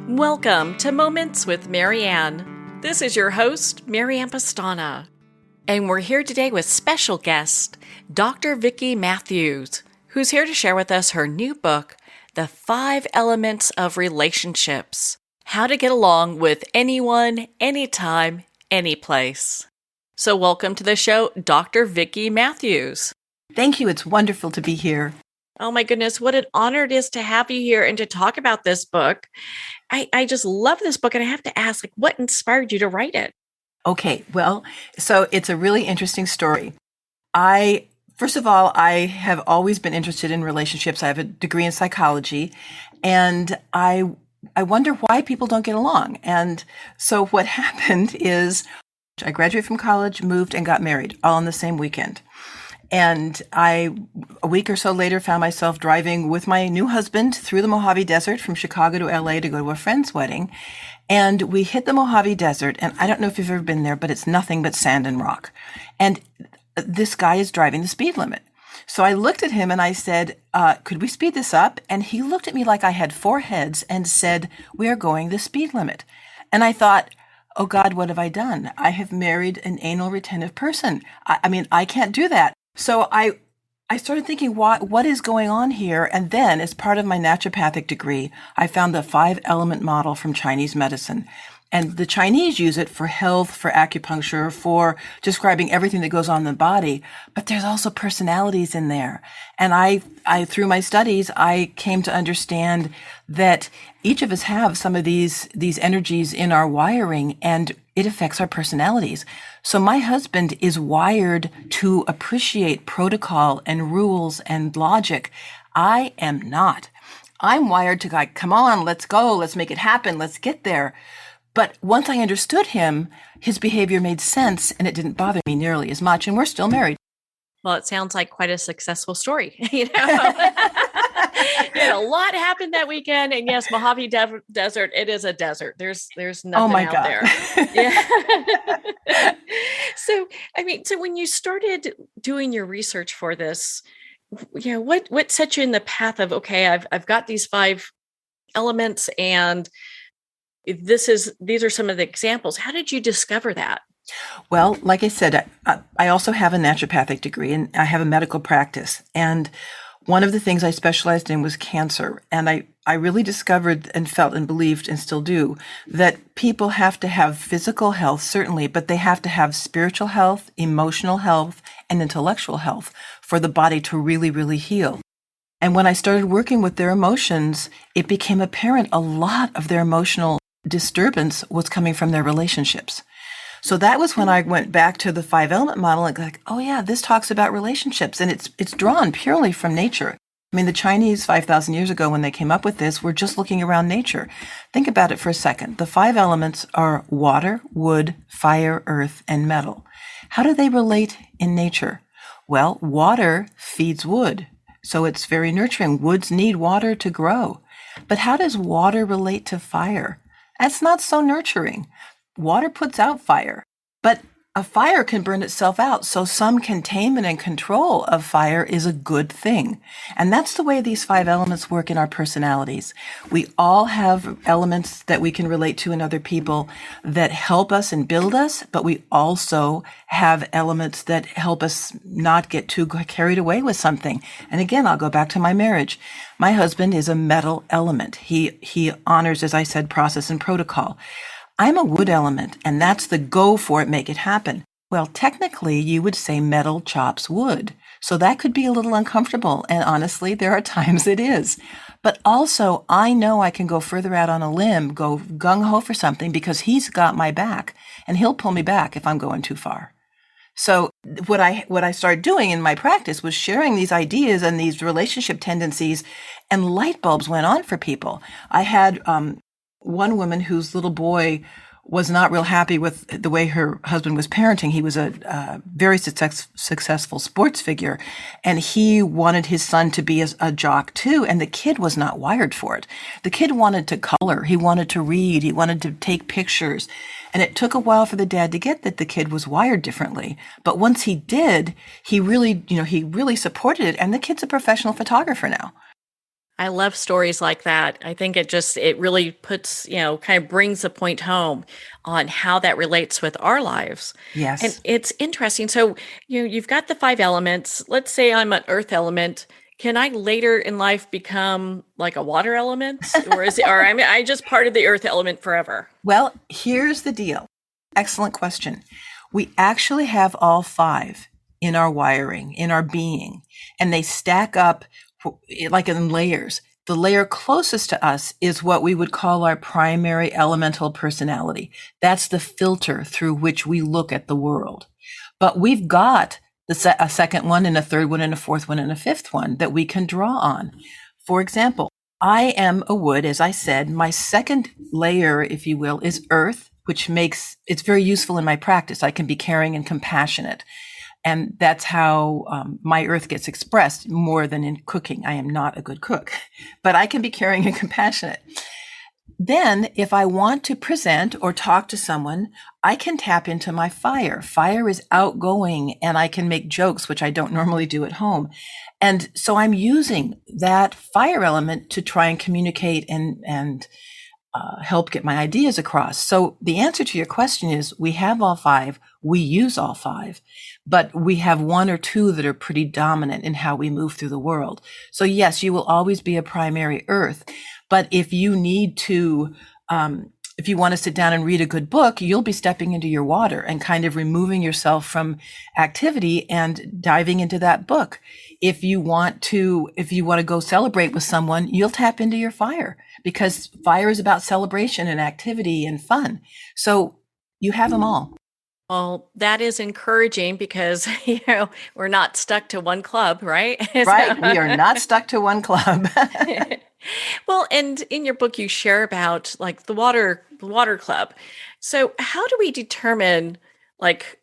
Welcome to Moments with Marianne. This is your host, Marianne-pestana. And we're here today with special guest, Dr. Vicki Matthews, who's here to share with us her new book, The 5 Elements of Relationships: How to Get Along with Anyone, Anytime, Anyplace. So welcome to the show, Dr. Vicki Matthews. Thank you. It's wonderful to be here. Oh my goodness, what an honor it is to have you here and to talk about this book. I just love this book, and I have to ask, what inspired you to write it? Okay, well, so it's a really interesting story. First of all, I have always been interested in relationships. I have a degree in psychology, and I wonder why people don't get along. And so what happened is I graduated from college, moved, and got married all in the same weekend. And a week or so later, found myself driving with my new husband through the Mojave Desert from Chicago to LA to go to a friend's wedding. And we hit the Mojave Desert, and I don't know if you've ever been there, but it's nothing but sand and rock. And this guy is driving the speed limit. So I looked at him and I said, could we speed this up? And he looked at me like I had 4 heads and said, we are going the speed limit. And I thought, oh God, what have I done? I have married an anal retentive person. I can't do that. So I started thinking, what is going on here? And then, as part of my naturopathic degree, I found the 5-element model from Chinese medicine. And the Chinese use it for health, for acupuncture, for describing everything that goes on in the body. But there's also personalities in there. And I through my studies, I came to understand that each of us have some of these energies in our wiring, and it affects our personalities. So my husband is wired to appreciate protocol and rules and logic. I am not. I'm wired to like, come on, let's go, let's make it happen, let's get there. But once I understood him, his behavior made sense, and it didn't bother me nearly as much, and we're still married. Well, it sounds like quite a successful story. A lot happened that weekend, and yes, Mojave Desert, it is a desert. There's nothing out there. Yeah. So when you started doing your research for this, what set you in the path of, okay, I've got these 5 elements, and these are some of the examples. How did you discover that? Well, like I said, I also have a naturopathic degree, and I have a medical practice. And one of the things I specialized in was cancer. And I really discovered and felt and believed, and still do, that people have to have physical health, certainly, but they have to have spiritual health, emotional health, and intellectual health for the body to really, really heal. And when I started working with their emotions, it became apparent a lot of their emotional disturbance was coming from their relationships. So that was when I went back to the 5-element model and like, oh yeah, this talks about relationships, and it's drawn purely from nature. I mean, the Chinese 5,000 years ago, when they came up with this, were just looking around nature. Think about it for a second. The 5 elements are water, wood, fire, earth, and metal. How do they relate in nature? Well, water feeds wood, so it's very nurturing. Woods need water to grow. But how does water relate to fire? That's not so nurturing. Water puts out fire, but a fire can burn itself out. So some containment and control of fire is a good thing. And that's the way these 5 elements work in our personalities. We all have elements that we can relate to in other people that help us and build us, but we also have elements that help us not get too carried away with something. And again, I'll go back to my marriage. My husband is a metal element. He honors, as I said, process and protocol. I'm a wood element, and that's the go for it, make it happen. Well, technically, you would say metal chops wood. So that could be a little uncomfortable. And honestly, there are times it is. But also, I know I can go further out on a limb, go gung-ho for something, because he's got my back, and he'll pull me back if I'm going too far. So what I started doing in my practice was sharing these ideas and these relationship tendencies, and light bulbs went on for people. I had one woman whose little boy was not real happy with the way her husband was parenting. He was a very successful sports figure, and he wanted his son to be a jock too, and the kid was not wired for it. The kid wanted to color, he wanted to read, he wanted to take pictures, and it took a while for the dad to get that the kid was wired differently. But once he did, he really supported it, and the kid's a professional photographer now. I love stories like that. I think it really puts, kind of brings the point home on how that relates with our lives. And Yes. it's interesting. So, you've got the five elements. Let's say I'm an earth element. Can I later in life become like a water element? I just part of the earth element forever? Well, here's the deal. Excellent question. We actually have all five in our wiring, in our being, and they stack up like in layers. The layer closest to us is what we would call our primary elemental personality. That's the filter through which we look at the world. But we've got a second one and a third one and a fourth one and a fifth one that we can draw on. For example, I am a wood, as I said. My second layer, if you will, is earth, which makes it's very useful in my practice. I can be caring and compassionate. And that's how my earth gets expressed more than in cooking. I am not a good cook, but I can be caring and compassionate. Then if I want to present or talk to someone, I can tap into my fire. Fire is outgoing and I can make jokes, which I don't normally do at home. And so I'm using that fire element to try and communicate and help get my ideas across. So the answer to your question is we have all five, we use all five, but we have one or two that are pretty dominant in how we move through the world. So yes, you will always be a primary earth, but if you need to, if you want to sit down and read a good book, you'll be stepping into your water and kind of removing yourself from activity and diving into that book. If you want to go celebrate with someone, you'll tap into your fire because fire is about celebration and activity and fun. So you have them all. Well, that is encouraging because, we're not stuck to one club, right? Right. We are not stuck to one club. Well, and in your book, you share about like the water club. So how do we determine like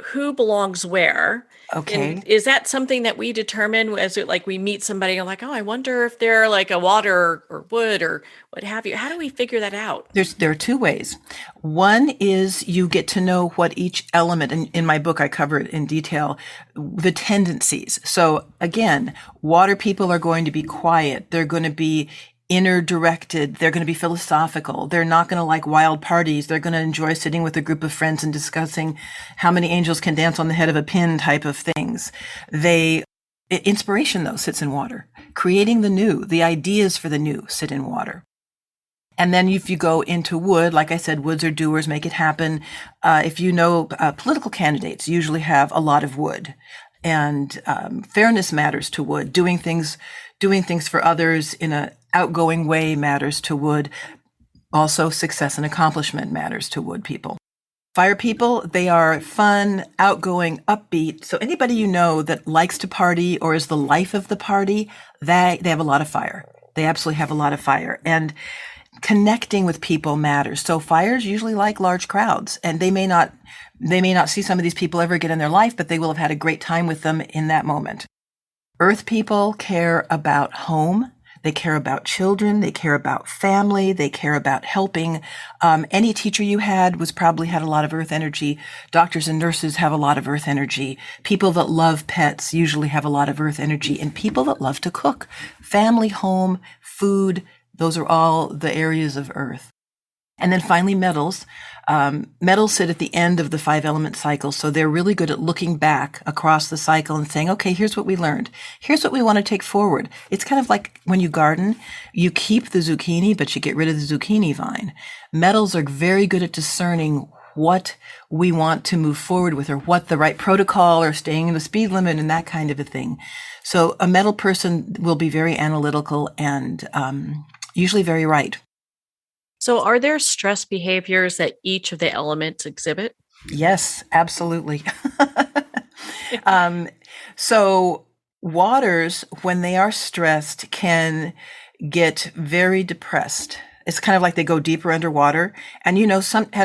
who belongs where? Okay. And is that something that we determine as it like we meet somebody and like, oh, I wonder if they're like a water or wood or what have you? How do we figure that out? There are two ways. One is you get to know what each element, and in my book I cover it in detail, the tendencies. So again, water people are going to be quiet. They're going to be inner directed. They're going to be philosophical. They're not going to like wild parties. They're going to enjoy sitting with a group of friends and discussing how many angels can dance on the head of a pin type of things. Inspiration though sits in water. Creating the new, the ideas for the new sit in water. And then if you go into wood, like I said, woods are doers, make it happen. If you know, political candidates usually have a lot of wood, and fairness matters to wood. Doing things for others in an outgoing way matters to wood. Also, success and accomplishment matters to wood people. Fire people, they are fun, outgoing, upbeat. So anybody you know that likes to party or is the life of the party, they have a lot of fire. They absolutely have a lot of fire. And connecting with people matters. So fires usually like large crowds, and they may not see some of these people ever again in their life, but they will have had a great time with them in that moment. Earth people care about home. They care about children. They care about family. They care about helping. Any teacher you had probably had a lot of earth energy. Doctors and nurses have a lot of earth energy. People that love pets usually have a lot of earth energy, and people that love to cook. Family, home, food, those are all the areas of earth. And then finally, metals. Metals sit at the end of the 5-element cycle. So they're really good at looking back across the cycle and saying, okay, here's what we learned. Here's what we want to take forward. It's kind of like when you garden, you keep the zucchini, but you get rid of the zucchini vine. Metals are very good at discerning what we want to move forward with, or what the right protocol, or staying in the speed limit and that kind of a thing. So a metal person will be very analytical and usually very right. So are there stress behaviors that each of the elements exhibit? Yes, absolutely. So waters, when they are stressed, can get very depressed. It's kind of like they go deeper underwater. And I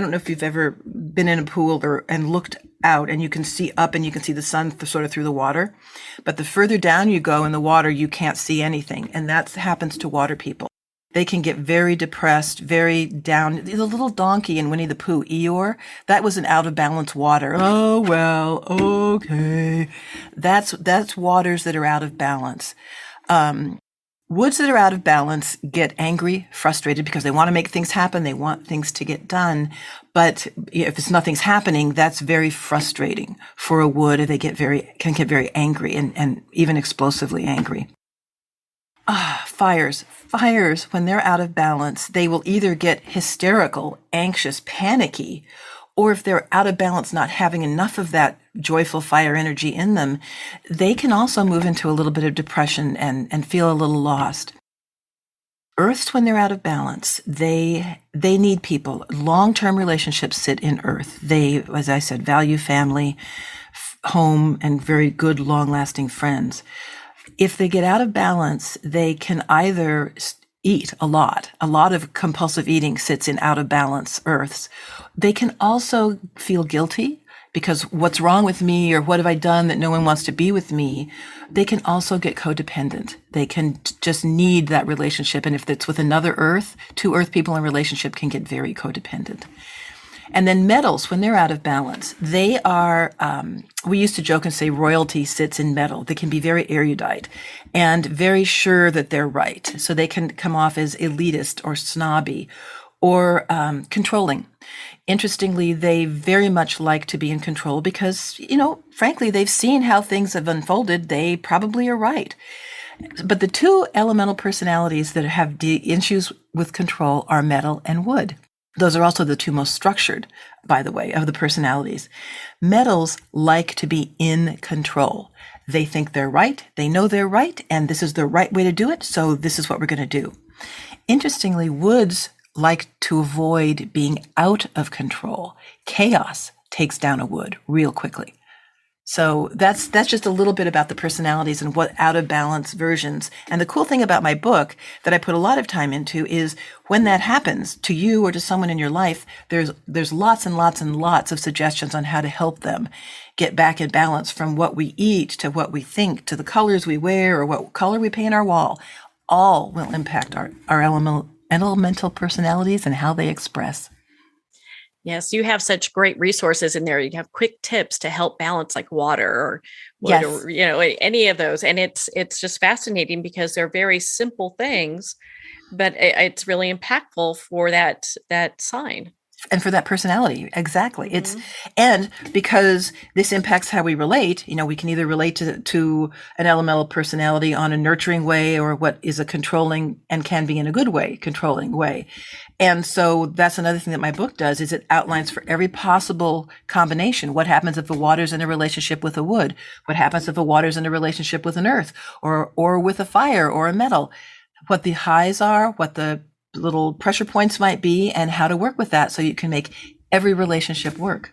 don't know if you've ever been in a pool and looked out and you can see up and you can see the sun sort of through the water. But the further down you go in the water, you can't see anything. And that happens to water people. They can get very depressed, very down. The little donkey in Winnie the Pooh, Eeyore, that was an out of balance water. Oh, well, okay. That's waters that are out of balance. Woods that are out of balance get angry, frustrated because they want to make things happen. They want things to get done. But if nothing's happening, that's very frustrating for a wood. They can get very angry and even explosively angry. Fires, when they're out of balance, they will either get hysterical, anxious, panicky, or if they're out of balance, not having enough of that joyful fire energy in them, they can also move into a little bit of depression and feel a little lost. Earths, when they're out of balance, they need people. Long-term relationships sit in Earth. They, as I said, value family, home, and very good, long-lasting friends. If they get out of balance, they can either eat a lot of compulsive eating sits in out of balance Earths. They can also feel guilty because what's wrong with me, or what have I done that no one wants to be with me? They can also get codependent. They can just need that relationship. And if it's with another Earth, two Earth people in a relationship can get very codependent. And then metals, when they're out of balance, they are, we used to joke and say royalty sits in metal. They can be very erudite and very sure that they're right. So they can come off as elitist or snobby or controlling. Interestingly, they very much like to be in control because, frankly, they've seen how things have unfolded. They probably are right. But the two elemental personalities that have issues with control are metal and wood. Those are also the two most structured, by the way, of the personalities. Metals like to be in control. They think they're right, they know they're right, and this is the right way to do it, so this is what we're going to do. Interestingly, woods like to avoid being out of control. Chaos takes down a wood real quickly. So that's just a little bit about the personalities and what out of balance versions. And the cool thing about my book that I put a lot of time into is when that happens to you or to someone in your life, there's lots and lots and lots of suggestions on how to help them get back in balance, from what we eat to what we think to the colors we wear or what color we paint our wall. All will impact our elemental personalities and how they express. Yes, you have such great resources in there. You have quick tips to help balance, like water or wood, Yes. or any of those. And it's just fascinating because they're very simple things, but it's really impactful for that sign. And for that personality, exactly. And because this impacts how we relate, we can either relate to an elemental personality on a nurturing way, or what is a controlling and can be in a good way, controlling way. And so that's another thing that my book does, is it outlines for every possible combination. What happens if the water's in a relationship with a wood? What happens if the water's in a relationship with an earth or with a fire or a metal? What the highs are, what the little pressure points might be, and how to work with that so you can make every relationship work.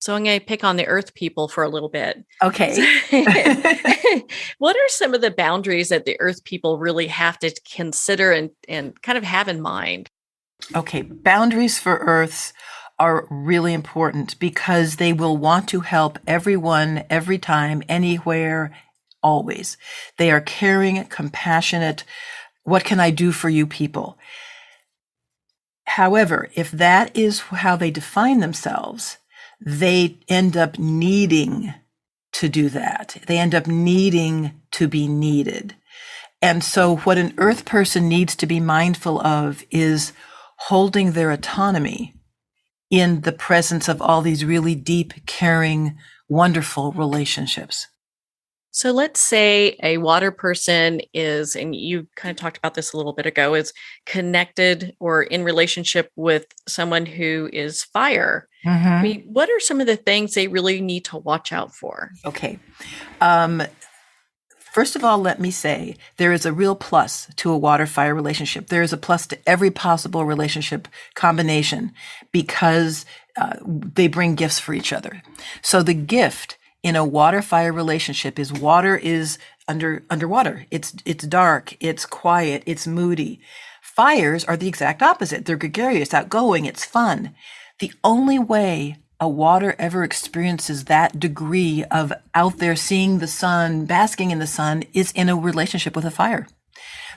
So I'm going to pick on the earth people for a little bit. Okay. What are some of the boundaries that the earth people really have to consider and kind of have in mind? Okay. Boundaries for earths are really important because they will want to help everyone, every time, anywhere, always. They are caring, compassionate. What can I do for you people? However, if that is how they define themselves, they end up needing to do that. They end up needing to be needed. And so what an earth person needs to be mindful of is holding their autonomy in the presence of all these really deep, caring, wonderful relationships. So let's say a water person is, and you kind of talked about this a little bit ago, is connected or in relationship with someone who is fire. Mm-hmm. I mean, what are some of the things they really need to watch out for? Okay. First of all, let me say there is a real plus to a water-fire relationship. There is a plus to every possible relationship combination because they bring gifts for each other. So the gift in a water-fire relationship is water is underwater. It's dark, it's quiet, it's moody. Fires are the exact opposite. They're gregarious, outgoing, it's fun. The only way a water ever experiences that degree of out there seeing the sun, basking in the sun, is in a relationship with a fire.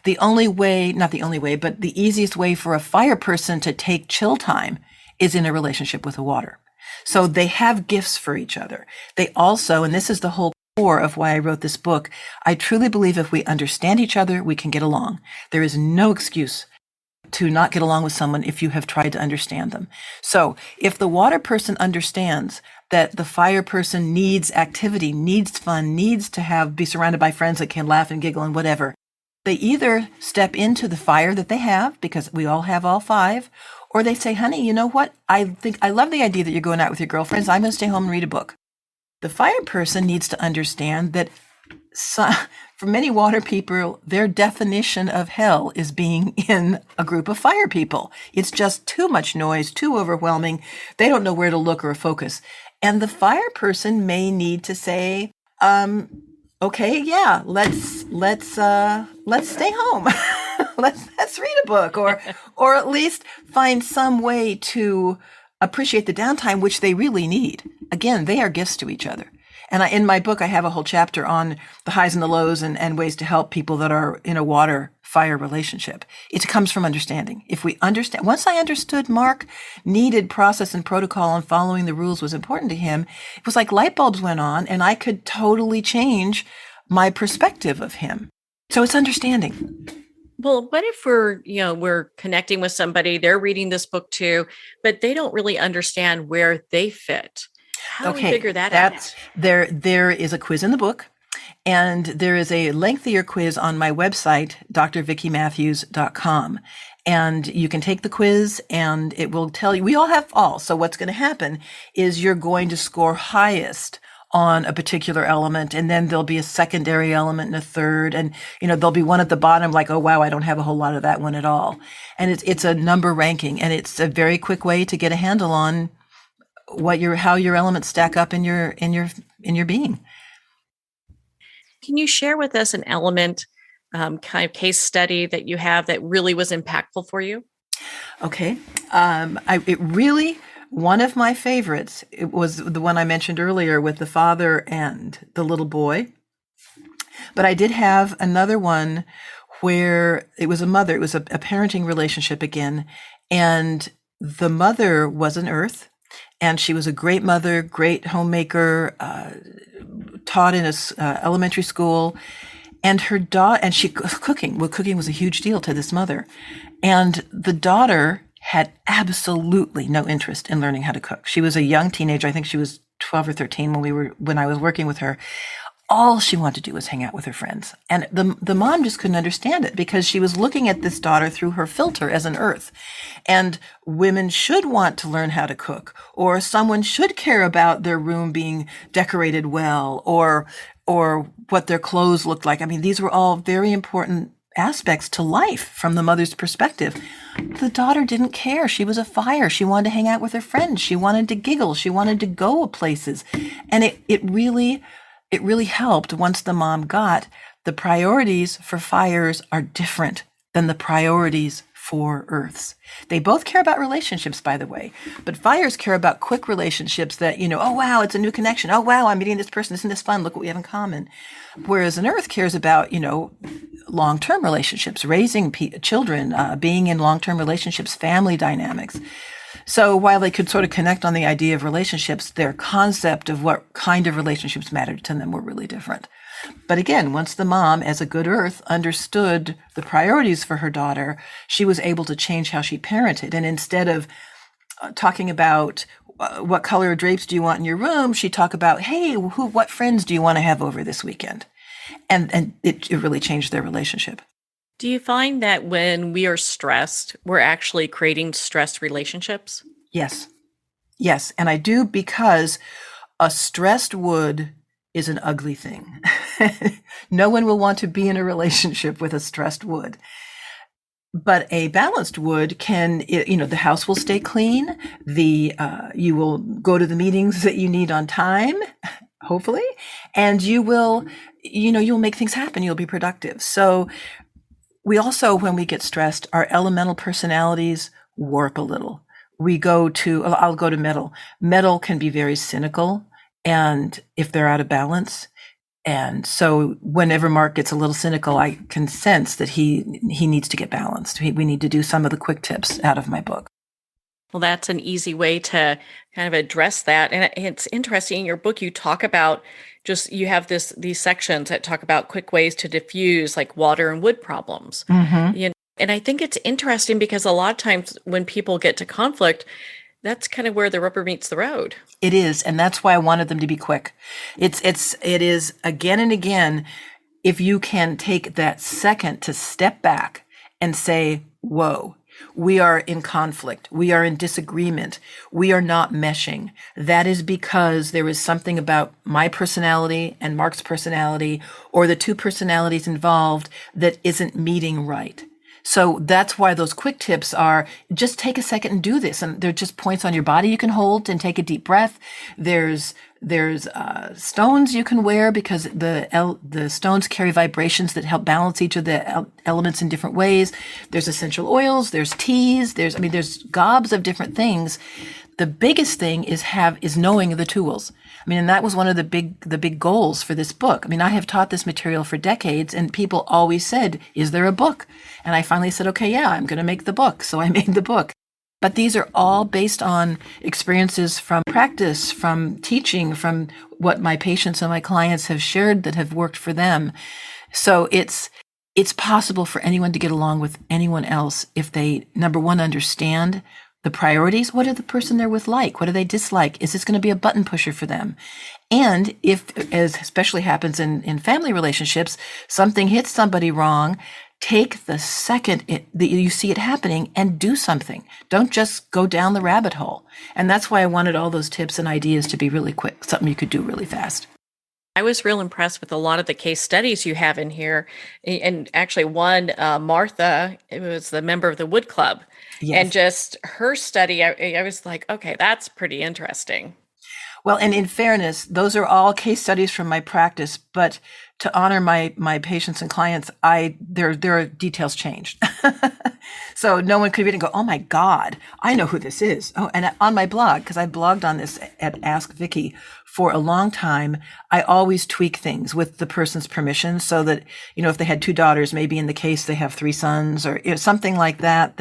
The only way, not the only way, but the easiest way for a fire person to take chill time is in a relationship with a water. So they have gifts for each other. They also, and this is the whole core core of why I wrote this book. I truly believe if we understand each other, we can get along. There is no excuse to not get along with someone if you have tried to understand them. So if the water person understands that the fire person needs activity, needs fun, needs to be surrounded by friends that can laugh and giggle and whatever, they either step into the fire that they have, because we all have all five, or they say, honey, you know what? I love the idea that you're going out with your girlfriends. I'm going to stay home and read a book. The fire person needs to understand that for many water people, their definition of hell is being in a group of fire people. It's just too much noise, too overwhelming. They don't know where to look or focus. And the fire person may need to say, okay, yeah, let's stay home. let's read a book, or at least find some way to appreciate the downtime, which they really need. Again, they are gifts to each other. And in my book, I have a whole chapter on the highs and the lows and ways to help people that are in a water-fire relationship. It comes from understanding. If we understand, once I understood Mark needed process and protocol and following the rules was important to him, it was like light bulbs went on and I could totally change my perspective of him. So it's understanding. Well, what if we're connecting with somebody, they're reading this book too, but they don't really understand where they fit? How do we figure that out? There is a quiz in the book, and there is a lengthier quiz on my website, drvickymatthews.com. And you can take the quiz and it will tell you, we all have all. So what's going to happen is you're going to score highest on a particular element, and then there'll be a secondary element and a third, and there'll be one at the bottom like, oh wow, I don't have a whole lot of that one at all. And it's a number ranking, and it's a very quick way to get a handle on how your elements stack up in your being. Can you share with us an element kind of case study that you have that really was impactful for you? Okay. One of my favorites, it was the one I mentioned earlier with the father and the little boy. But I did have another one where it was a mother. It was a parenting relationship again. And the mother was an earth. And she was a great mother, great homemaker, taught in a elementary school. And her daughter, and she cooking. Well, cooking was a huge deal to this mother. And the daughter had absolutely no interest in learning how to cook. She was a young teenager. I think she was 12 or 13 when I was working with her. All she wanted to do was hang out with her friends. And the mom just couldn't understand it because she was looking at this daughter through her filter as an earth. And women should want to learn how to cook, or someone should care about their room being decorated well, or what their clothes looked like. I mean, these were all very important aspects to life from the mother's perspective. The daughter didn't care. She was a fire. She wanted to hang out with her friends. She wanted to giggle. She wanted to go places. And it really helped once the mom got the priorities for fires are different than the priorities for earths. They both care about relationships, by the way, but fires care about quick relationships that, oh, wow, it's a new connection. Oh, wow, I'm meeting this person. Isn't this fun? Look what we have in common. Whereas an earth cares about, long-term relationships, raising children, being in long-term relationships, family dynamics. So while they could sort of connect on the idea of relationships, their concept of what kind of relationships mattered to them were really different. But again, once the mom, as a good earth, understood the priorities for her daughter, she was able to change how she parented. And instead of talking about what color drapes do you want in your room, she'd talk about, hey, what friends do you want to have over this weekend? And it really changed their relationship. Do you find that when we are stressed, we're actually creating stressed relationships? Yes. Yes. And I do, because a stressed wood is an ugly thing. No one will want to be in a relationship with a stressed wood. But a balanced wood the house will stay clean. You will go to the meetings that you need on time, hopefully, and you'll make things happen. You'll be productive. So we also, when we get stressed, our elemental personalities warp a little. I'll go to metal. Metal can be very cynical, and if they're out of balance. And so whenever Mark gets a little cynical, I can sense that he needs to get balanced. We need to do some of the quick tips out of my book. Well, that's an easy way to kind of address that. And it's interesting, in your book, you talk about just you have these sections that talk about quick ways to diffuse like water and wood problems. Mm-hmm. You know, and I think it's interesting because a lot of times when people get to conflict, that's kind of where the rubber meets the road. It is, and that's why I wanted them to be quick. It is again and again, if you can take that second to step back and say, whoa, we are in conflict. We are in disagreement. We are not meshing. That is because there is something about my personality and Mark's personality, or the two personalities involved, that isn't meeting right. So that's why those quick tips are just take a second and do this. And they're just points on your body you can hold and take a deep breath. There's stones you can wear because the stones carry vibrations that help balance each of the elements in different ways. There's essential oils. There's teas. There's gobs of different things. The biggest thing is knowing the tools. And that was one of the big goals for this book. I have taught this material for decades, and people always said, is there a book? And I finally said, okay, yeah, I'm going to make the book. So I made the book. But these are all based on experiences from practice, from teaching, from what my patients and my clients have shared that have worked for them. So it's possible for anyone to get along with anyone else if they, number one, understand the priorities. What are the person they're with like? What do they dislike? Is this going to be a button pusher for them? And if, as especially happens in family relationships, something hits somebody wrong, take the second that you see it happening and do something. Don't just go down the rabbit hole. And that's why I wanted all those tips and ideas to be really quick, something you could do really fast. I was real impressed with a lot of the case studies you have in here. And actually one, Martha, it was the member of the Wood Club. Yes. And just her study, I was like, okay, that's pretty interesting. Well, and in fairness, those are all case studies from my practice, but to honor my patients and clients, their details changed. So no one could read and go, oh my God, I know who this is. Oh, and on my blog, because I blogged on this at Ask Vicki for a long time, I always tweak things with the person's permission so that, if they had two daughters, maybe in the case they have three sons or something like that,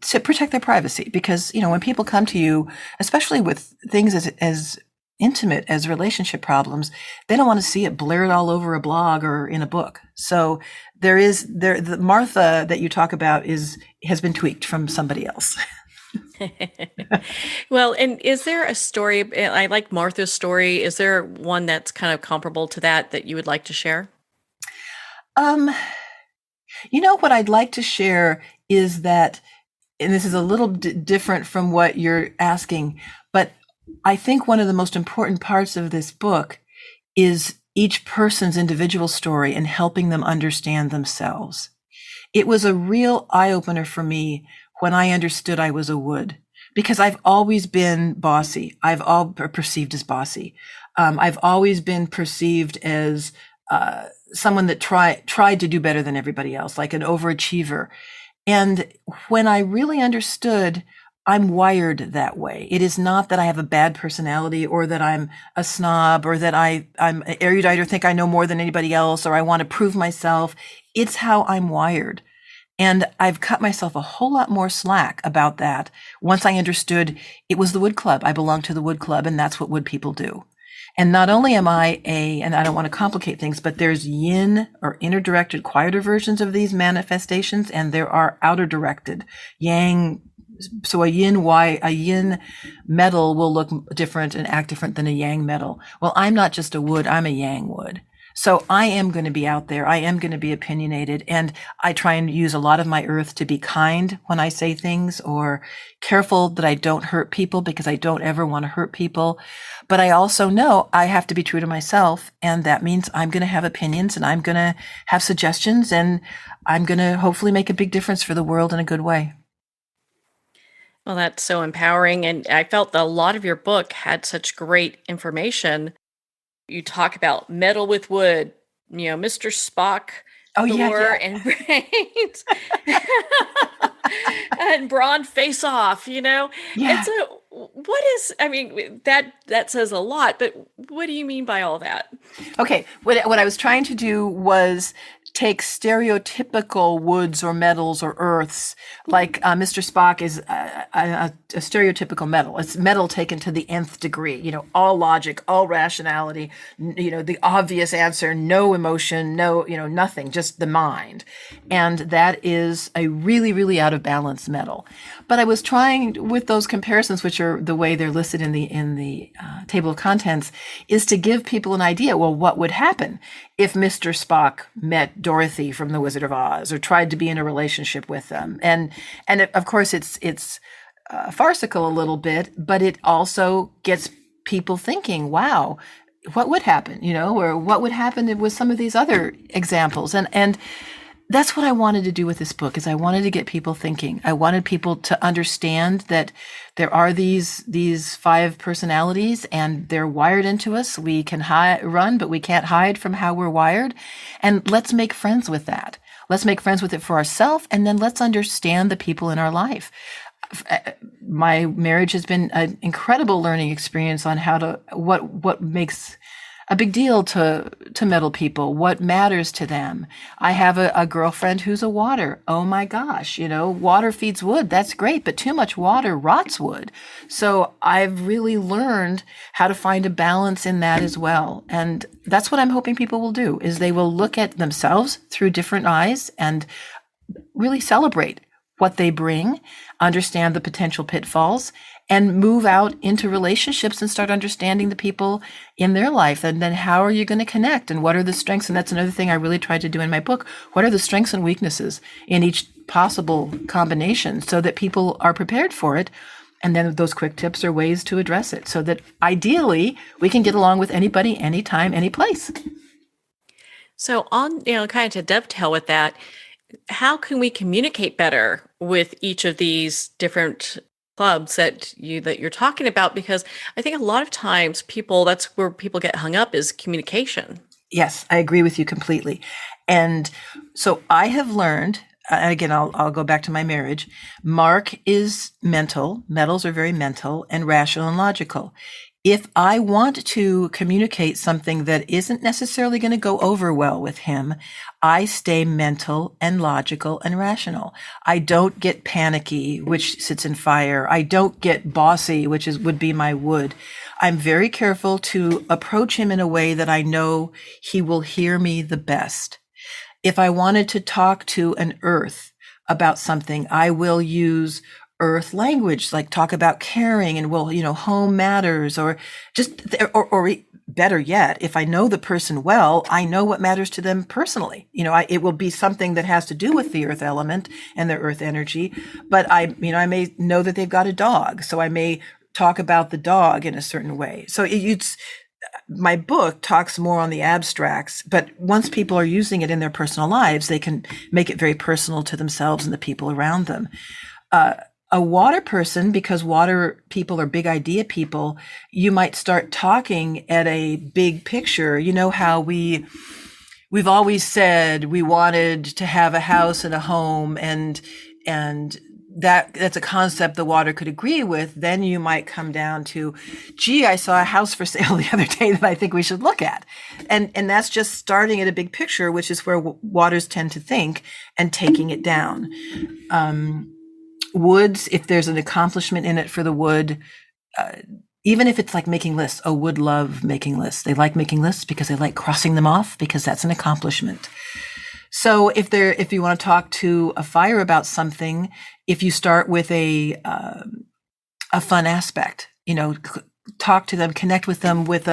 to protect their privacy. Because, when people come to you, especially with things as intimate as relationship problems, they don't want to see it blared all over a blog or in a book. So the Martha that you talk about has been tweaked from somebody else. Well, and is there a story? I like Martha's story. Is there one that's kind of comparable to that you would like to share? What I'd like to share is that, and this is a little different from what you're asking, but I think one of the most important parts of this book is each person's individual story and helping them understand themselves. It was a real eye-opener for me when I understood I was a wood, because I've always been bossy. I've all perceived as bossy. I've always been perceived as someone that tried to do better than everybody else, like an overachiever. And when I really understood, I'm wired that way. It is not that I have a bad personality or that I'm a snob or that I'm erudite or think I know more than anybody else or I want to prove myself. It's how I'm wired. And I've cut myself a whole lot more slack about that once I understood it was the Wood Club. I belong to the Wood Club, and that's what wood people do. And not only am I and I don't want to complicate things, but there's yin or inner directed, quieter versions of these manifestations, and there are outer directed yang. So a yin metal will look different and act different than a yang metal. Well, I'm not just a wood, I'm a yang wood. So I am going to be out there. I am going to be opinionated. And I try and use a lot of my earth to be kind when I say things, or careful that I don't hurt people, because I don't ever want to hurt people. But I also know I have to be true to myself. And that means I'm going to have opinions and I'm going to have suggestions, and I'm going to hopefully make a big difference for the world in a good way. Well, that's so empowering. And I felt that a lot of your book had such great information. You talk about metal with wood, Mr. Spock, Thor, and brains, and Braun face off, Yeah. And so that says a lot, but what do you mean by all that? Okay. What I was trying to do was take stereotypical woods or metals or earths, like Mr. Spock is a stereotypical metal. It's metal taken to the nth degree, all logic, all rationality, the obvious answer, no emotion, no, nothing, just the mind. And that is a really, really out of balance metal. But I was trying with those comparisons, which are the way they're listed in the table of contents, is to give people an idea. Well, what would happen if Mr. Spock met Dorothy from The Wizard of Oz or tried to be in a relationship with them? And of course, it's farcical a little bit, but it also gets people thinking, wow, what would happen, or what would happen with some of these other examples? And that's what I wanted to do with this book, is I wanted to get people thinking. I wanted people to understand that there are these 5 personalities and they're wired into us. We can run, but we can't hide from how we're wired. And let's make friends with that. Let's make friends with it for ourselves. And then let's understand the people in our life. My marriage has been an incredible learning experience on what makes a big deal to metal people, what matters to them. I have a girlfriend who's a water. Oh my gosh, water feeds wood. That's great, but too much water rots wood. So I've really learned how to find a balance in that as well. And that's what I'm hoping people will do, is they will look at themselves through different eyes and really celebrate what they bring, understand the potential pitfalls, and move out into relationships and start understanding the people in their life. And then how are you going to connect? And what are the strengths? And that's another thing I really tried to do in my book. What are the strengths and weaknesses in each possible combination so that people are prepared for it? And then those quick tips are ways to address it so that ideally we can get along with anybody, anytime, any place. So kind of to dovetail with that, how can we communicate better with each of these different clubs that you're talking about? Because I think a lot of times that's where people get hung up, is communication. Yes, I agree with you completely. And so I have learned, again, I'll go back to my marriage. Mark is mental. Metals are very mental and rational and logical. If I want to communicate something that isn't necessarily going to go over well with him, I stay mental and logical and rational. I don't get panicky, which sits in fire. I don't get bossy, which would be my wood. I'm very careful to approach him in a way that I know he will hear me the best. If I wanted to talk to an earth about something, I will use earth language, like talk about caring and home matters, or better yet, if I know the person well, I know what matters to them personally. It will be something that has to do with the earth element and the earth energy, but I may know that they've got a dog, so I may talk about the dog in a certain way. So my book talks more on the abstracts, but once people are using it in their personal lives, they can make it very personal to themselves and the people around them. A water person, because water people are big idea people, you might start talking at a big picture. You know how we've always said we wanted to have a house and a home, and that's a concept the water could agree with. Then you might come down to, gee, I saw a house for sale the other day that I think we should look at. And that's just starting at a big picture, which is where waters tend to think, and taking it down. Woods, if there's an accomplishment in it for the wood, even if it's like making lists, would love making lists. They like making lists because they like crossing them off, because that's an accomplishment. So if you want to talk to a fire about something, if you start with a fun aspect, talk to them, connect with them with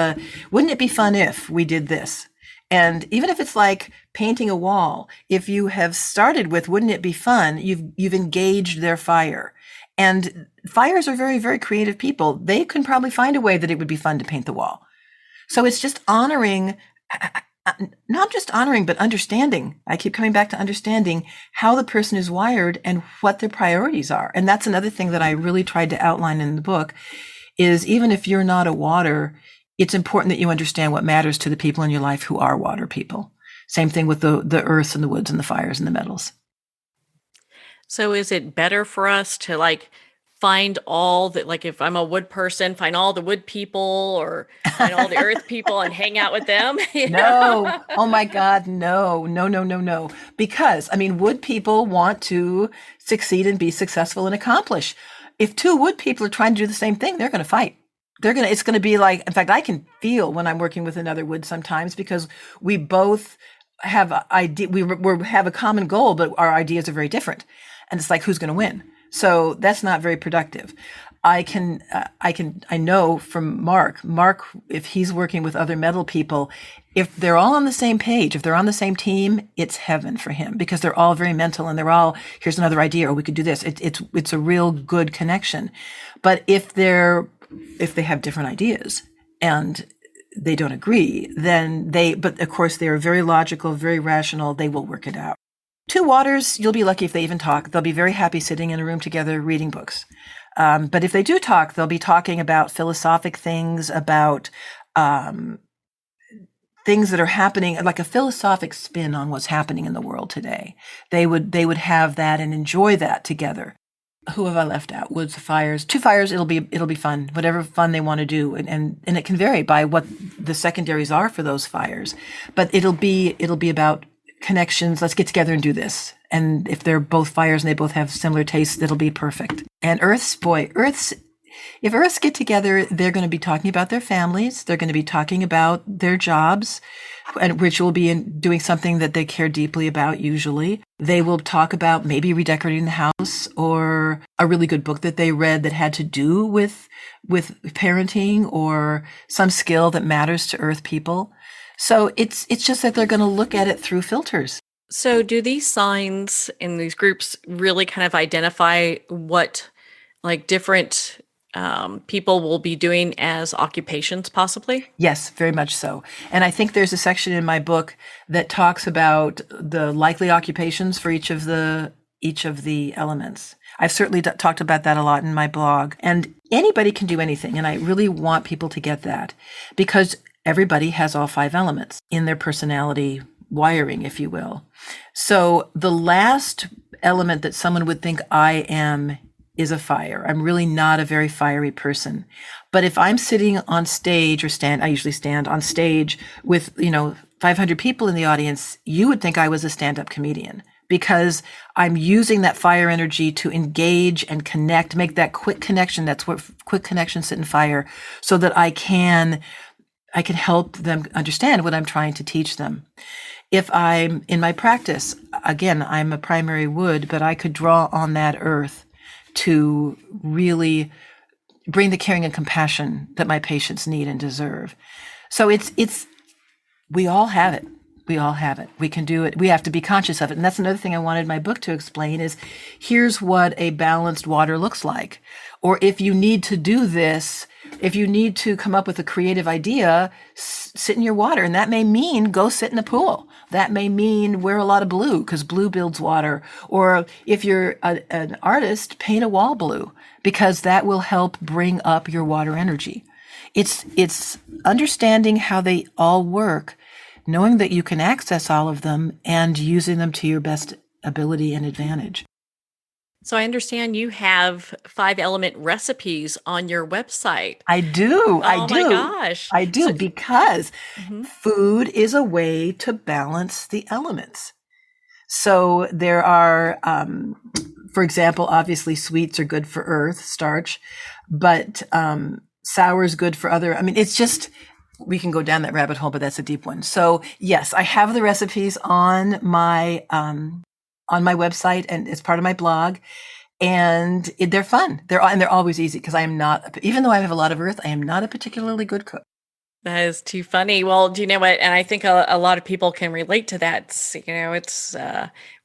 wouldn't it be fun if we did this? And even if it's like painting a wall, if you have started with, wouldn't it be fun? You've engaged their fire. And fires are very, very creative people. They can probably find a way that it would be fun to paint the wall. So it's just honoring, not just honoring, but understanding. I keep coming back to understanding how the person is wired and what their priorities are. And that's another thing that I really tried to outline in the book, is even if you're not a water, it's important that you understand what matters to the people in your life who are water people. Same thing with the earths and the woods and the fires and the metals. So is it better for us to find all the, like if I'm a wood person, find all the wood people or find all the earth people and hang out with them? No. Oh my God. No, no, no, no, no. Because, I mean, wood people want to succeed and be successful and accomplish. If two wood people are trying to do the same thing, they're going to fight. It's going to be like, in fact, I can feel when I'm working with another wood sometimes because we both have we have a common goal, but our ideas are very different. And it's like, who's going to win? So that's not very productive. I know from Mark, if he's working with other metal people, if they're all on the same page, if they're on the same team, it's heaven for him because they're all very mental and they're all, here's another idea, or we could do this. It's a real good connection. But if they have different ideas and they don't agree, but of course they're very logical, very rational, they will work it out. Two waters, you'll be lucky if they even talk. They'll be very happy sitting in a room together reading books. But if they do talk, they'll be talking about philosophic things, about things that are happening, like a philosophic spin on what's happening in the world today. They would have that and enjoy that together. Who have I left out? Woods, fires. Two fires, it'll be fun. Whatever fun they want to do. And it can vary by what the secondaries are for those fires. But it'll be about connections. Let's get together and do this. And if they're both fires and they both have similar tastes, it'll be perfect. And if Earths get together, they're going to be talking about their families. They're going to be talking about their jobs, and which will be doing something that they care deeply about usually. They will talk about maybe redecorating the house or a really good book that they read that had to do with parenting or some skill that matters to Earth people. So it's just that they're going to look at it through filters. So do these signs in these groups really kind of identify what like different people will be doing as occupations possibly? Yes, very much so. And I think there's a section in my book that talks about the likely occupations for each of the elements. I've certainly talked about that a lot in my blog. And anybody can do anything. And I really want people to get that because everybody has all 5 elements in their personality wiring, if you will. So the last element that someone would think I am is a fire. I'm really not a very fiery person. But if I'm sitting on stage I usually stand on stage with, 500 people in the audience, you would think I was a stand-up comedian because I'm using that fire energy to engage and connect, make that quick connection. That's what quick connections sit in fire so that I can help them understand what I'm trying to teach them. If I'm in my practice, again, I'm a primary wood, but I could draw on that earth to really bring the caring and compassion that my patients need and deserve. So we all have it. We all have it. We can do it. We have to be conscious of it. And that's another thing I wanted my book to explain is here's what a balanced water looks like. Or if you need to do this, if you need to come up with a creative idea, sit in your water. And that may mean go sit in a pool. That may mean wear a lot of blue because blue builds water. Or if you're an artist, paint a wall blue because that will help bring up your water energy. It's understanding how they all work, knowing that you can access all of them and using them to your best ability and advantage. So I understand you have 5-element recipes on your website. I do. Oh I do. my gosh. I do because food is a way to balance the elements. So there are, for example, obviously sweets are good for earth, starch, but sour is good for other. I mean, it's just, we can go down that rabbit hole, but that's a deep one. So yes, I have the recipes on my website and it's part of my blog, and they're fun. They're always easy because even though I have a lot of earth, I am not a particularly good cook. That is too funny. Well, do you know what? And I think a lot of people can relate to that.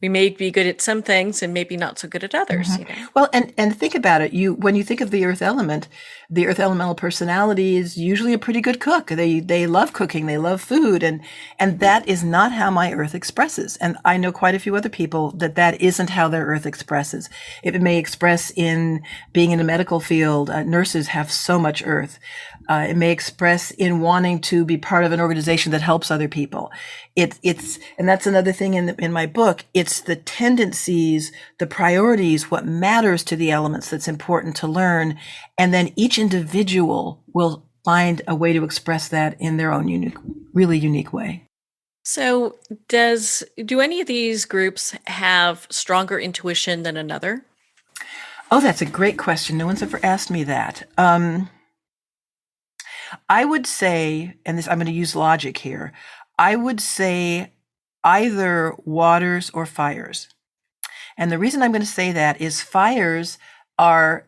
We may be good at some things and maybe not so good at others. Well, and think about it. When you think of the earth elemental personality is usually a pretty good cook. They love cooking. They love food. And that is not how my earth expresses. And I know quite a few other people that isn't how their earth expresses. It may express in being in a medical field. Nurses have so much earth. It may express in wanting to be part of an organization that helps other people. It's and that's another thing in my book. It's the tendencies, the priorities, what matters to the elements that's important to learn. And then each individual will find a way to express that in their own really unique way. So do any of these groups have stronger intuition than another? Oh, that's a great question. No one's ever asked me that. I would say, and this, I'm going to use logic here. I would say either waters or fires. And the reason I'm going to say that is fires are,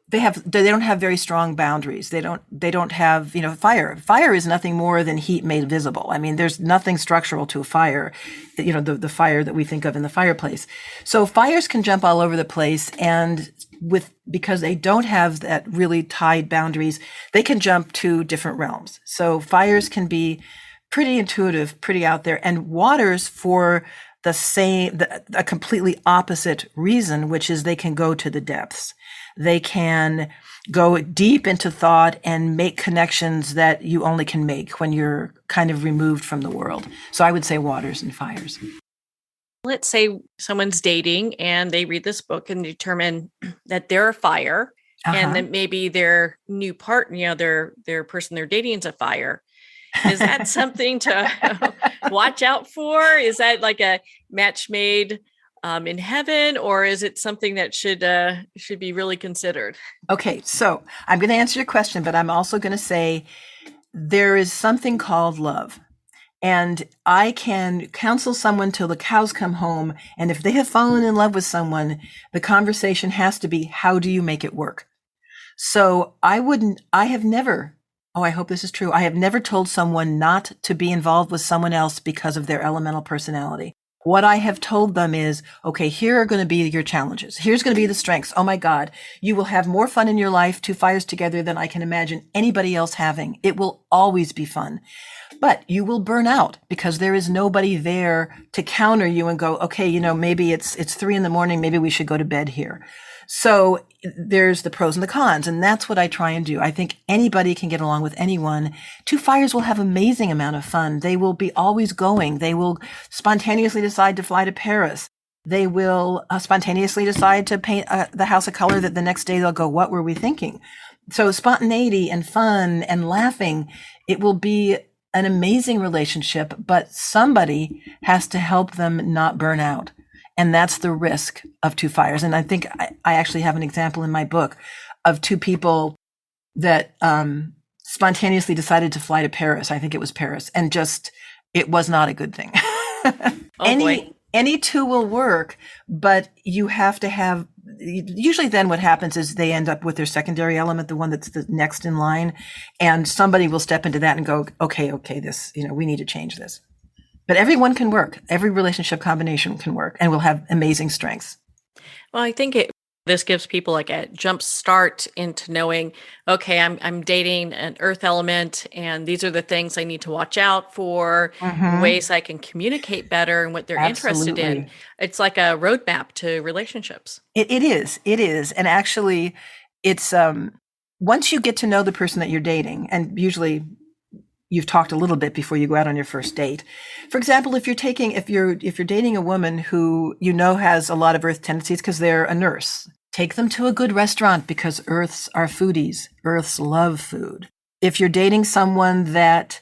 they don't have very strong boundaries. They don't have, fire. Fire is nothing more than heat made visible. I mean, there's nothing structural to a fire, the fire that we think of in the fireplace. So fires can jump all over the place, and because they don't have that really tied boundaries, they can jump to different realms. So fires can be pretty intuitive, pretty out there, and waters for a completely opposite reason, which is they can go to the depths. They can go deep into thought and make connections that you only can make when you're kind of removed from the world. So I would say waters and fires. Let's say someone's dating and they read this book and determine that they're a fire, and then maybe their new partner, their person they're dating is a fire. Is that something to watch out for? Is that like a match made in heaven, or is it something that should be really considered? Okay, so I'm going to answer your question, but I'm also going to say there is something called love. And I can counsel someone till the cows come home. And if they have fallen in love with someone, the conversation has to be, how do you make it work? So I have never, I hope this is true. I have never told someone not to be involved with someone else because of their elemental personality. What I have told them is, okay, here are going to be your challenges. Here's going to be the strengths. Oh my God, you will have more fun in your life, two fires together, than I can imagine anybody else having. It will always be fun. But you will burn out because there is nobody there to counter you and go, okay, maybe it's 3 a.m. Maybe we should go to bed here. So there's the pros and the cons, and that's what I try and do. I think anybody can get along with anyone. Two fires will have amazing amount of fun. They will be always going. They will spontaneously decide to fly to Paris. They will spontaneously decide to paint the house a color that the next day they'll go, what were we thinking? So spontaneity and fun and laughing, it will be an amazing relationship, but somebody has to help them not burn out. And that's the risk of two fires. And I think I actually have an example in my book of two people that spontaneously decided to fly to Paris. I think it was Paris. And it was not a good thing. Any two will work, but you have to have, usually then what happens is they end up with their secondary element, the one that's the next in line. And somebody will step into that and go, okay, this, we need to change this. But everyone can work. Every relationship combination can work and will have amazing strengths. Well, I think this gives people like a jump start into knowing, okay, I'm dating an earth element, and these are the things I need to watch out for, ways I can communicate better and what they're interested in. It's like a roadmap to relationships. It is. And actually, it's once you get to know the person that you're dating, and usually you've talked a little bit before you go out on your first date. For example, if you're dating a woman who has a lot of earth tendencies because they're a nurse, take them to a good restaurant because earths are foodies. Earths love food. If you're dating someone that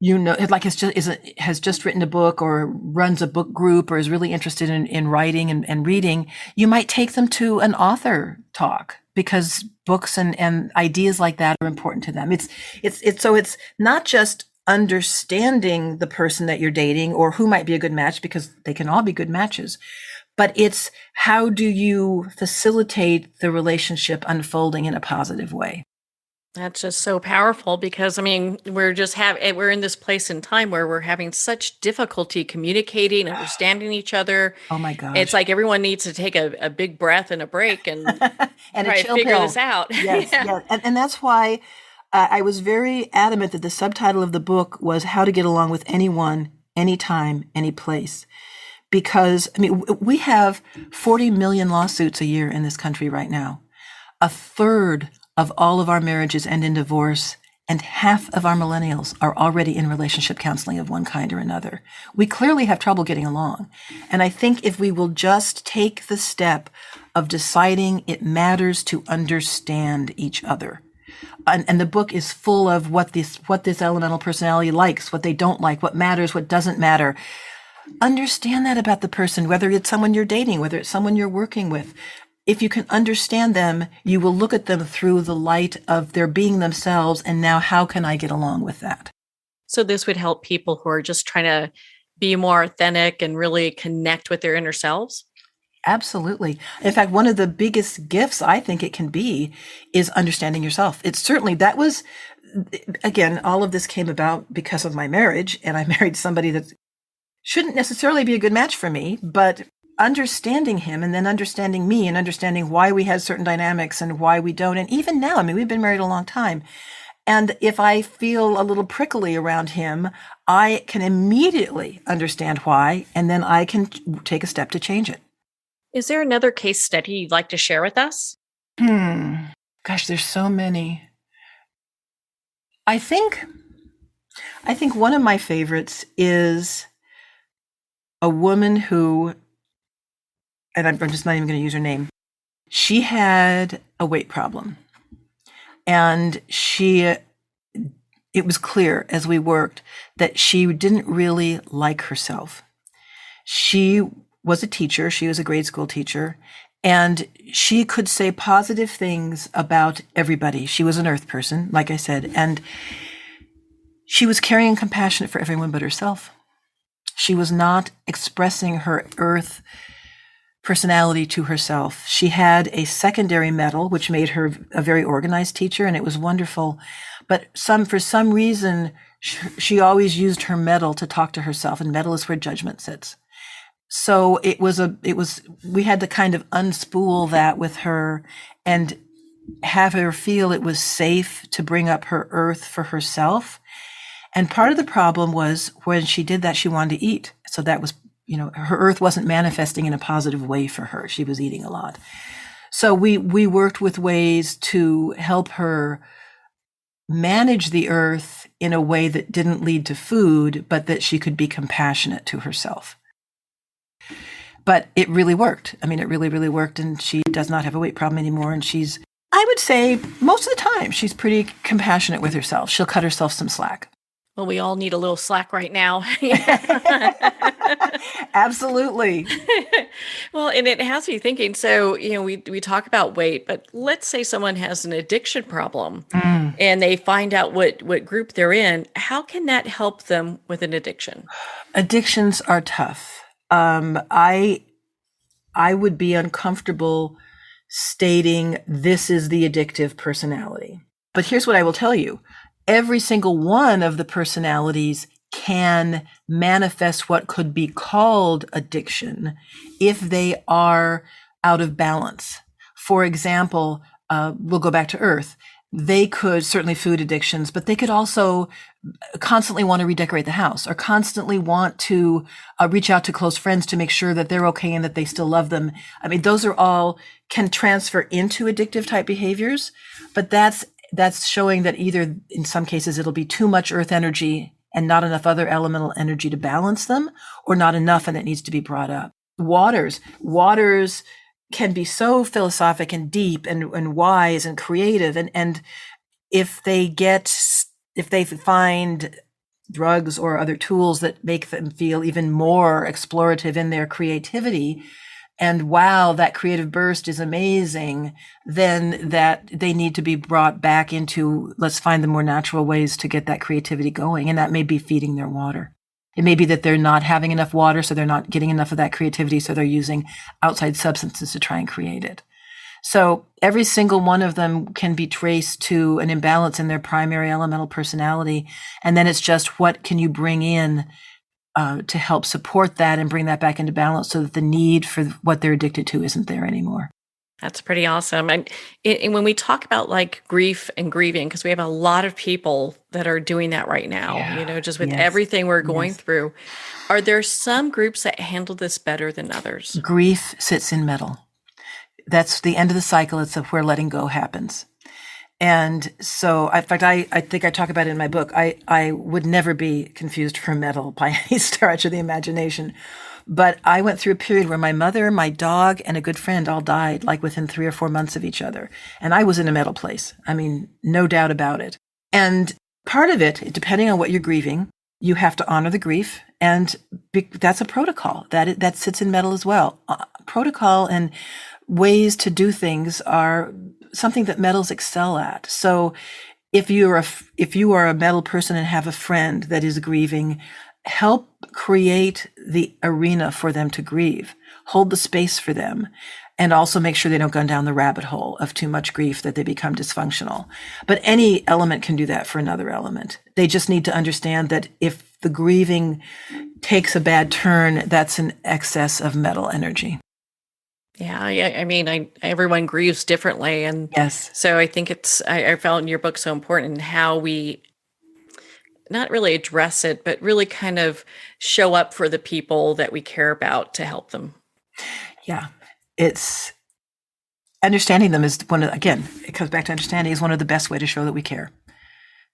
has just written a book or runs a book group or is really interested in writing and reading, you might take them to an author talk because books and ideas like that are important to them. So it's not just understanding the person that you're dating or who might be a good match, because they can all be good matches, but it's how do you facilitate the relationship unfolding in a positive way. That's just so powerful because, we're in this place in time where we're having such difficulty communicating, understanding each other. Oh my gosh. It's like everyone needs to take a big breath and a break and and try to figure this out. Yes, yeah. And that's why I was very adamant that the subtitle of the book was How to Get Along with Anyone, Anytime, Any Place. Because, we have 40 million lawsuits a year in this country right now. A third of all of our marriages end in divorce, And half of our millennials are already in relationship counseling of one kind or another. We clearly have trouble getting along. And I think if we will just take the step of deciding it matters to understand each other. And the book is full of what this elemental personality likes, what they don't like, what matters, what doesn't matter. Understand that about the person, whether it's someone you're dating, whether it's someone you're working with. If you can understand them, you will look at them through the light of their being themselves. And now how can I get along with that? So this would help people who are just trying to be more authentic and really connect with their inner selves? Absolutely. In fact, one of the biggest gifts I think it can be is understanding yourself. It's certainly, that was, again, all of this came about because of my marriage, and I married somebody that shouldn't necessarily be a good match for me, but understanding him and then understanding me and understanding why we had certain dynamics and why we don't. And even now, I mean, we've been married a long time. And if I feel a little prickly around him, I can immediately understand why, and then I can take a step to change it. Is there another case study you'd like to share with us? Gosh, there's so many. I think one of my favorites is a woman who, and I'm just not even going to use her name. She had a weight problem. And it was clear as we worked that she didn't really like herself. She was a teacher. She was a grade school teacher. And she could say positive things about everybody. She was an earth person, like I said. And she was caring and compassionate for everyone but herself. She was not expressing her earth personality to herself. She had a secondary medal, which made her a very organized teacher, and it was wonderful. But for some reason, she always used her medal to talk to herself, and medal is where judgment sits. So we had to kind of unspool that with her and have her feel it was safe to bring up her earth for herself. And part of the problem was when she did that, she wanted to eat. So that was, her earth wasn't manifesting in a positive way for her. She was eating a lot. So we worked with ways to help her manage the earth in a way that didn't lead to food, but that she could be compassionate to herself. But it really worked. I mean, it really, really worked. And she does not have a weight problem anymore. And I would say most of the time, she's pretty compassionate with herself. She'll cut herself some slack. Well, we all need a little slack right now. Absolutely. Well, and it has me thinking. So, we talk about weight, but let's say someone has an addiction problem and they find out what group they're in. How can that help them with an addiction? Addictions are tough. I would be uncomfortable stating this is the addictive personality. But here's what I will tell you. Every single one of the personalities can manifest what could be called addiction if they are out of balance. For example, we'll go back to Earth. They could, certainly food addictions, but they could also constantly want to redecorate the house or constantly want to reach out to close friends to make sure that they're okay and that they still love them. I mean, those are all can transfer into addictive type behaviors, but that's showing that either in some cases it'll be too much earth energy and not enough other elemental energy to balance them, or not enough and it needs to be brought up. Waters can be so philosophic and deep and wise and creative. And if they find drugs or other tools that make them feel even more explorative in their creativity, and wow, that creative burst is amazing, then that they need to be brought back into, let's find the more natural ways to get that creativity going. And that may be feeding their water. It may be that they're not having enough water, so they're not getting enough of that creativity, so they're using outside substances to try and create it. So every single one of them can be traced to an imbalance in their primary elemental personality. And then it's just what can you bring in to help support that and bring that back into balance so that the need for what they're addicted to isn't there anymore. That's pretty awesome. And when we talk about like grief and grieving, because we have a lot of people that are doing that right now, just with everything we're going through, are there some groups that handle this better than others? Grief sits in metal. That's the end of the cycle. It's where letting go happens. And so, in fact, I think I talk about it in my book. I would never be confused for metal by any stretch of the imagination. But I went through a period where my mother, my dog, and a good friend all died, like within 3 or 4 months of each other. And I was in a metal place. I mean, no doubt about it. And part of it, depending on what you're grieving, you have to honor the grief. And that's a protocol that sits in metal as well. Protocol and ways to do things are something that metals excel at. So if you are a metal person and have a friend that is grieving, help create the arena for them to grieve. Hold the space for them. And also make sure they don't go down the rabbit hole of too much grief that they become dysfunctional. But any element can do that for another element. They just need to understand that if the grieving takes a bad turn, that's an excess of metal energy. Yeah, I mean, everyone grieves differently, and yes. So I think I found in your book so important in how we not really address it, but really kind of show up for the people that we care about to help them. Yeah, it's understanding them is it comes back to understanding is one of the best way to show that we care.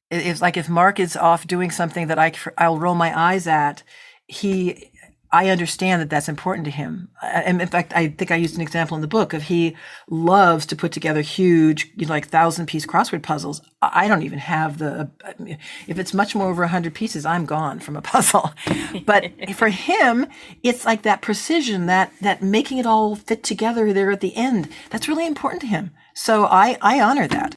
It's like if Mark is off doing something that I'll roll my eyes at, I understand that that's important to him. And in fact, I think I used an example in the book of he loves to put together huge, 1,000-piece crossword puzzles. I don't even have if it's much more over 100 pieces, I'm gone from a puzzle. But for him, it's like that precision, that making it all fit together there at the end. That's really important to him. So I honor that.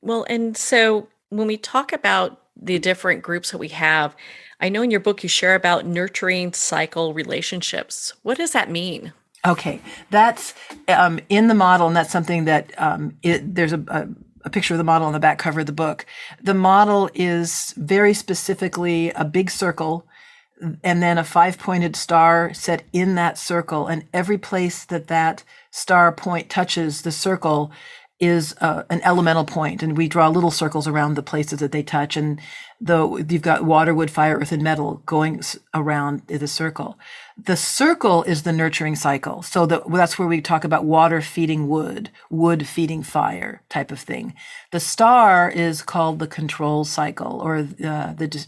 Well, and so when we talk about the different groups that we have, I know in your book you share about nurturing cycle relationships. What does that mean? Okay, that's in the model, and that's something that there's a picture of the model on the back cover of the book. The model is very specifically a big circle and then a 5-pointed star set in that circle, and every place that star point touches the circle is an elemental point, and we draw little circles around the places that they touch. And you've got water, wood, fire, earth, and metal going around the circle. The circle is the nurturing cycle. So that's where we talk about water feeding wood, wood feeding fire type of thing. The star is called the control cycle, or the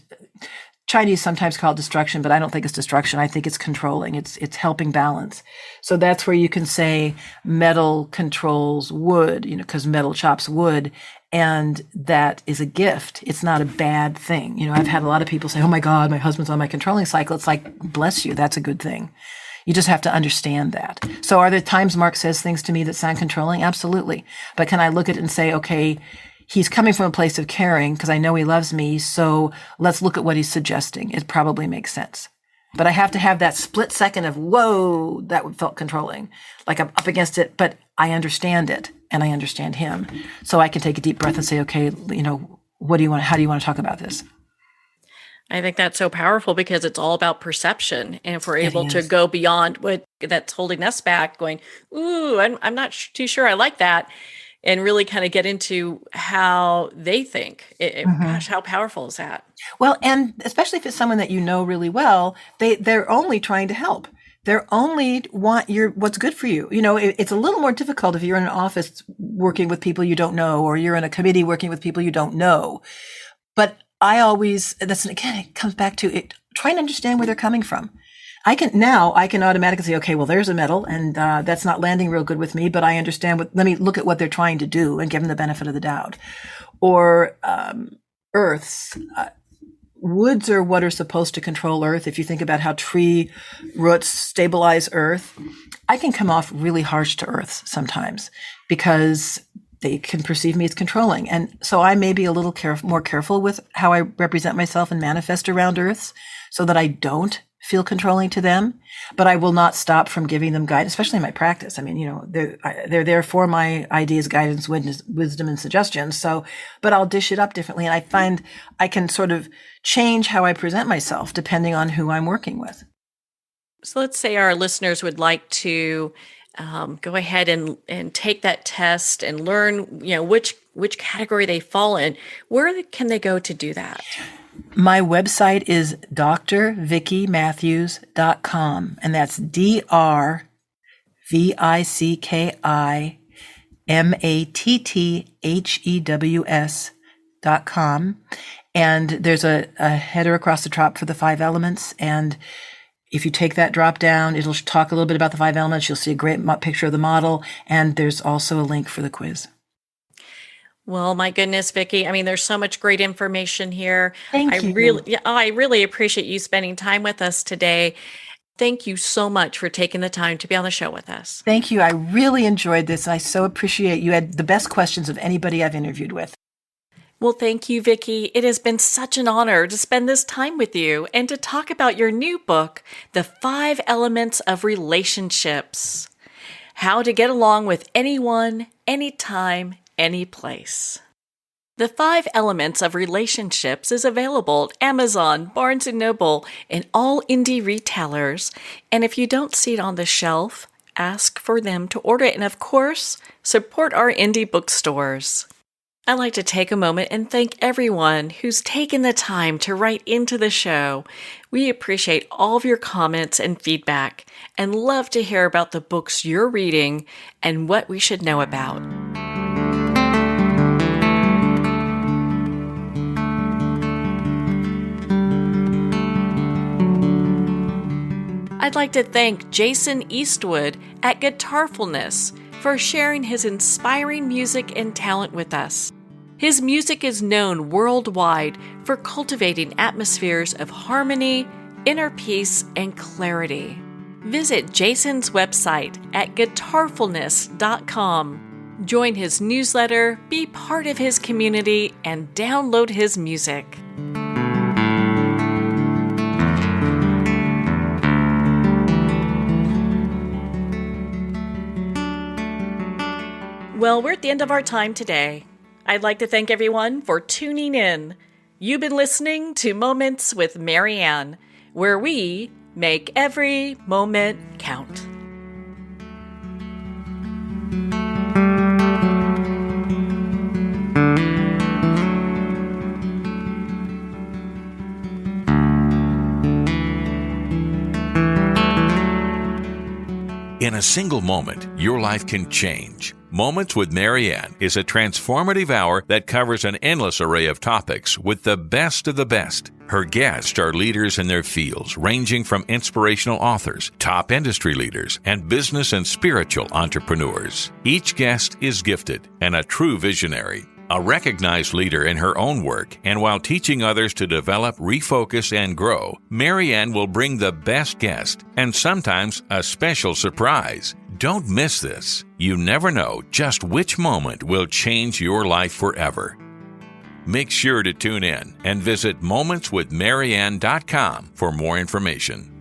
Chinese sometimes call it destruction, but I don't think it's destruction. I think it's controlling. It's helping balance. So that's where you can say metal controls wood, because metal chops wood, and that is a gift. It's not a bad thing. I've had a lot of people say, "Oh my God, my husband's on my controlling cycle." It's like, bless you, that's a good thing. You just have to understand that. So are there times Mark says things to me that sound controlling? Absolutely. But can I look at it and say, okay, he's coming from a place of caring because I know he loves me, so let's look at what he's suggesting. It probably makes sense. But I have to have that split second of, whoa, that felt controlling. Like I'm up against it, but I understand it and I understand him. So I can take a deep breath and say, okay, how do you want to talk about this? I think that's so powerful because it's all about perception. And if we're able to go beyond what that's holding us back, going, ooh, I'm not too sure I like that, and really kind of get into how they think. Gosh, how powerful is that? Well, and especially if it's someone that you know really well, they're only trying to help. They only want what's good for you. It's a little more difficult if you're in an office working with people you don't know, or you're in a committee working with people you don't know. But it comes back to it, trying to understand where they're coming from. I can automatically say, okay, well, there's a metal and that's not landing real good with me, but I understand let me look at what they're trying to do and give them the benefit of the doubt. Or earths. Woods are what are supposed to control earth. If you think about how tree roots stabilize earth, I can come off really harsh to earth sometimes because they can perceive me as controlling. And so I may be a little more careful with how I represent myself and manifest around earths so that I don't feel controlling to them, but I will not stop from giving them guidance, especially in my practice. I mean, they're there for my ideas, guidance, wisdom, and suggestions. So, but I'll dish it up differently. And I find I can sort of change how I present myself depending on who I'm working with. So let's say our listeners would like to go ahead and take that test and learn, which category they fall in. Where can they go to do that? My website is drvickimatthews.com, and that's drvicki MATTHEWS.com. And there's a header across the top for the 5 elements. And if you take that drop down, it'll talk a little bit about the 5 elements. You'll see a great picture of the model. And there's also a link for the quiz. Well, my goodness, Vicki. I mean, there's so much great information here. Thank you. I really appreciate you spending time with us today. Thank you so much for taking the time to be on the show with us. Thank you. I really enjoyed this. I so appreciate you had the best questions of anybody I've interviewed with. Well, thank you, Vicki. It has been such an honor to spend this time with you and to talk about your new book, The 5 Elements of Relationships: How to Get Along with Anyone, Anytime, Anyplace. The 5 Elements of Relationships is available at Amazon, Barnes & Noble, and all indie retailers. And if you don't see it on the shelf, ask for them to order it. And of course, support our indie bookstores. I'd like to take a moment and thank everyone who's taken the time to write into the show. We appreciate all of your comments and feedback and love to hear about the books you're reading and what we should know about. I'd like to thank Jason Eastwood at Guitarfulness for sharing his inspiring music and talent with us. His music is known worldwide for cultivating atmospheres of harmony, inner peace, and clarity. Visit Jason's website at guitarfulness.com. Join his newsletter, be part of his community, and download his music. Well, we're at the end of our time today. I'd like to thank everyone for tuning in. You've been listening to Moments with Marianne, where we make every moment count. In a single moment, your life can change. Moments with Marianne is a transformative hour that covers an endless array of topics with the best of the best. Her guests are leaders in their fields, ranging from inspirational authors, top industry leaders, and business and spiritual entrepreneurs. Each guest is gifted and a true visionary, a recognized leader in her own work, and while teaching others to develop, refocus, and grow, Marianne will bring the best guest and sometimes a special surprise. Don't miss this. You never know just which moment will change your life forever. Make sure to tune in and visit momentswithmarianne.com for more information.